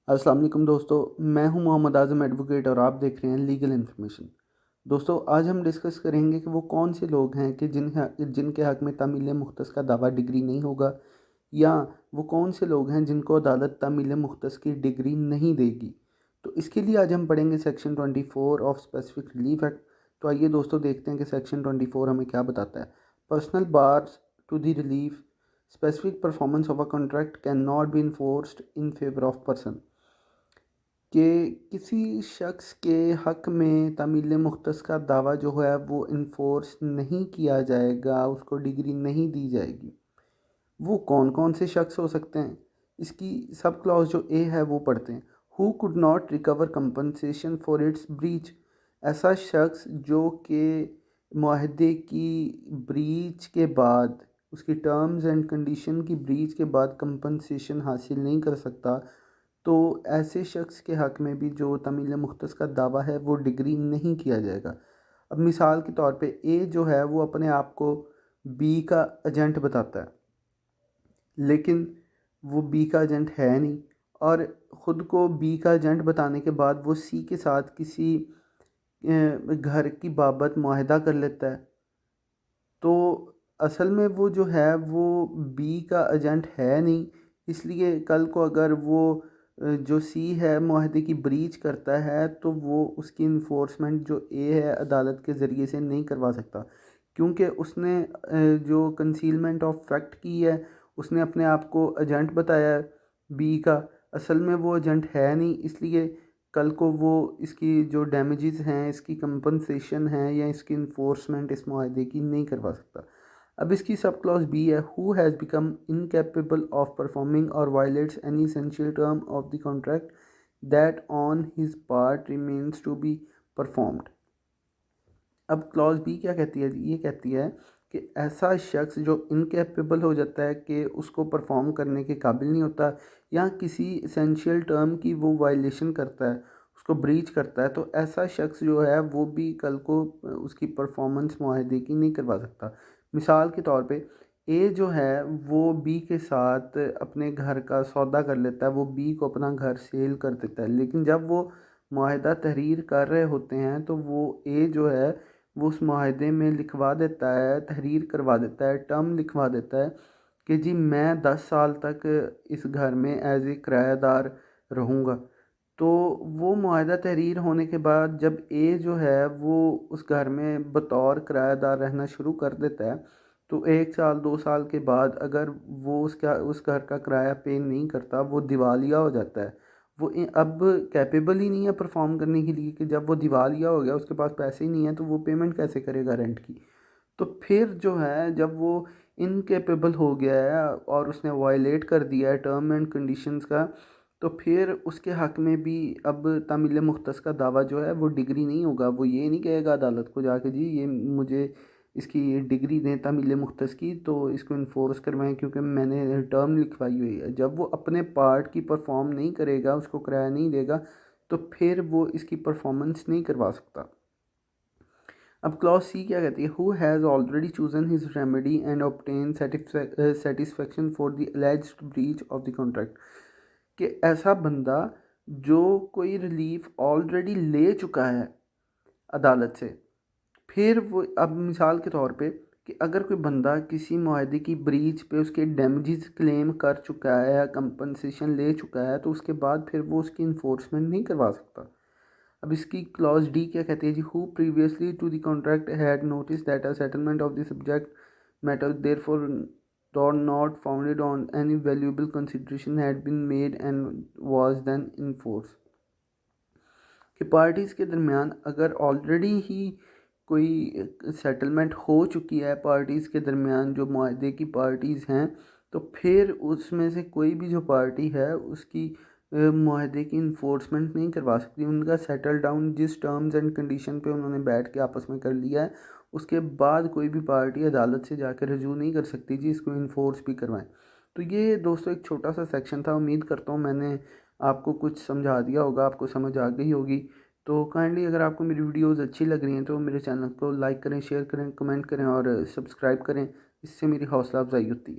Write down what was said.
अस्सलाम वालेकुम दोस्तों, मैं हूं मोहम्मद आज़म एडवोकेट और आप देख रहे हैं लीगल इन्फॉर्मेशन। दोस्तों, आज हम डिस्कस करेंगे कि वो कौन से लोग हैं कि जिनके हक़ में तामील मुख्तस का दावा डिग्री नहीं होगा, या वो कौन से लोग हैं जिनको अदालत तामील मुख्तस की डिग्री नहीं देगी। तो इसके लिए आज हम पढ़ेंगे section 24 of specific relief act. तो आइए दोस्तों देखते हैं कि सेक्शन 24 हमें क्या बताता है। Personal bars to the relief specific performance of a contract can not be enforced in favour of person, कि किसी शख्स के हक़ में तामील मुख्तस का दावा जो है वो इन्फोर्स नहीं किया जाएगा, उसको डिग्री नहीं दी जाएगी। वो कौन कौन से शख्स हो सकते हैं, इसकी सब क्लॉज जो ए है वो पढ़ते हैं। Who could not recover compensation for its breach, ऐसा शख्स जो कि माहदे की ब्रीच के बाद, उसकी टर्म्स एंड कंडीशन की ब्रीच के बाद कंपनसेशन हासिल नहीं कर सकता, तो ऐसे शख्स के हक़ में भी जो तामील मुख्तस का दावा है वो डिग्री नहीं किया जाएगा। अब मिसाल के तौर पे ए जो है वो अपने आप को बी का एजेंट बताता है, लेकिन वो बी का एजेंट है नहीं, और ख़ुद को बी का एजेंट बताने के बाद वो सी के साथ किसी घर की बाबत मुआहदा कर लेता है। तो असल में वो जो है वो बी का एजेंट है नहीं, इसलिए कल को अगर वो जो सी है मुआहदे की ब्रीच करता है तो वो उसकी इन्फोर्समेंट जो ए है अदालत के ज़रिए से नहीं करवा सकता, क्योंकि उसने जो कंसीलमेंट ऑफ फैक्ट की है, उसने अपने आप को एजेंट बताया है बी का। असल में वो एजेंट है नहीं, इसलिए कल को वो इसकी जो डैमेजेस हैं, इसकी कंपनसेशन है या इसकी इन्फोर्समेंट इस मुआहदे की नहीं करवा सकता। अब इसकी सब क्लॉज बी है, who has become incapable of performing or violates any essential term of the contract that on his part remains to be performed. अब क्लॉज बी क्या कहती है? ये कहती है कि ऐसा शख्स जो इनकेपेबल हो जाता है, कि उसको परफॉर्म करने के काबिल नहीं होता, या किसी एसेंशियल टर्म की वो वायलेशन करता है, उसको ब्रीच करता है, तो ऐसा शख्स जो है वो भी कल को उसकी परफॉर्मेंस मुआहदे की नहीं करवा सकता। मिसाल के तौर पे ए जो है वो बी के साथ अपने घर का सौदा कर लेता है, वो बी को अपना घर सेल कर देता है, लेकिन जब वो मुआहदा तहरीर कर रहे होते हैं तो वो ए जो है वो उस मुआहदे में लिखवा देता है, तहरीर करवा देता है, टर्म लिखवा देता है कि जी मैं 10 साल तक इस घर में एज ए किराएदार रहूँगा। तो वो मुआहदा तहरीर होने के बाद जब ए जो है वो उस घर में बतौर किराएदार रहना शुरू कर देता है, तो 1 साल 2 साल के बाद अगर वो उस घर का किराया पे नहीं करता, वो दिवालिया हो जाता है, वो अब कैपेबल ही नहीं है परफॉर्म करने के लिए, कि जब वो दिवालिया हो गया, उसके पास पैसे ही नहीं है, तो वो पेमेंट कैसे करेगा रेंट की। तो फिर जो है जब वो इनकेपेबल हो गया है और उसने वायलेट कर दिया है टर्म एंड कंडीशंस का, तो फिर उसके हक़ में भी अब तामील मुख्तस का दावा जो है वो डिग्री नहीं होगा। वो ये नहीं कहेगा अदालत को जाके जी ये मुझे इसकी डिग्री दें तामील मुख्तस की, तो इसको इन्फोर्स करवाएं क्योंकि मैंने टर्म लिखवाई हुई है। जब वो अपने पार्ट की परफॉर्म नहीं करेगा, उसको किराया नहीं देगा, तो फिर वो इसकी परफॉर्मेंस नहीं करवा सकता। अब क्लॉज सी क्या कहती है? Who has already chosen his remedy and obtain satisfaction for the एलिज्ड breach of the contract, कि ऐसा बंदा जो कोई रिलीफ ऑलरेडी ले चुका है अदालत से। फिर वो अब मिसाल के तौर पे कि अगर कोई बंदा किसी मुआहदे की ब्रीच पे उसके डैमेजेस क्लेम कर चुका है या कंपनसेशन ले चुका है, तो उसके बाद फिर वो उसकी इन्फोर्समेंट नहीं करवा सकता। अब इसकी क्लॉज डी क्या कहती है जी? Who previously to the contract had notice that a settlement of the subject matter therefore not founded on any valuable consideration had been made and was then in force, कि parties के दरमियान अगर already ही कोई settlement हो चुकी है parties के दरमियान, जो मुआहदे की पार्टीज़ हैं, तो फिर उसमें से कोई भी जो पार्टी है उसकी मुआहदे की इन्फोर्समेंट नहीं करवा सकती। उनका सेटल डाउन जिस टर्म्स एंड कंडीशन पे उन्होंने बैठ के आपस में कर लिया है, उसके बाद कोई भी पार्टी अदालत से जाकर रजू नहीं कर सकती जी इसको इन्फोर्स भी करवाएं। तो ये दोस्तों एक छोटा सा सेक्शन था। उम्मीद करता हूँ मैंने आपको कुछ समझा दिया होगा, आपको समझ आ गई होगी। तो काइंडली अगर आपको मेरी वीडियोज़ अच्छी लग रही हैं तो मेरे चैनल को लाइक करें, शेयर करें, कमेंट करें और सब्सक्राइब करें। इससे मेरी हौसला अफजाई होती है।